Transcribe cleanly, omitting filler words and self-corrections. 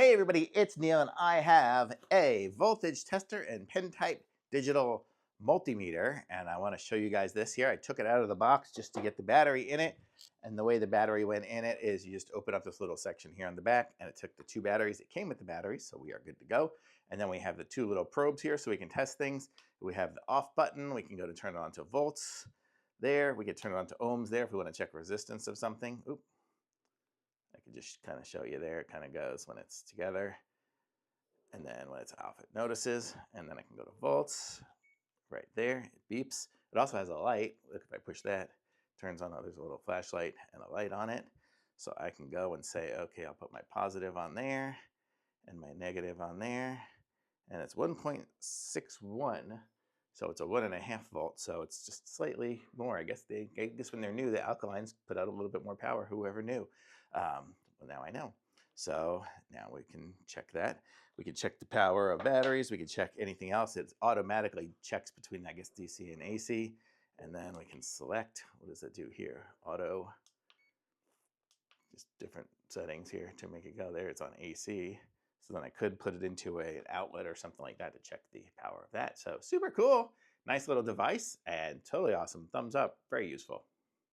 Hey everybody, it's Neil and I have a voltage tester and pen type digital multimeter, and I want to show you guys this here. I took it out of the box just to get the battery in it, and the way the battery went in it is you just open up this little section here on the back, and it took the two batteries that came with the batteries, so we are good to go. And then we have the two little probes here so we can test things. We have the off button, we can go to turn it on to volts there. We can turn it on to ohms there if we want to check resistance of something. Oop. I can just kind of show you there. It kind of goes when it's together. And then when it's off, it notices. And then I can go to volts right there. It beeps. It also has a light. Look, if I push that, it turns on. Oh, there's a little flashlight and a light on it. So I can go and say, okay, I'll put my positive on there and my negative on there. And it's 1.61. So it's a 1.5 volt. So it's just slightly more. I guess when they're new, the alkalines put out a little bit more power. Whoever knew. Well, now I know. So now we can check that. We can check the power of batteries. We can check anything else. It automatically checks between, I guess, DC and AC. And then we can select, what does it do here? Auto, just different settings here to make it go there. It's on AC. So then I could put it into an outlet or something like that to check the power of that. So super cool. Nice little device and totally awesome. Thumbs up. Very useful.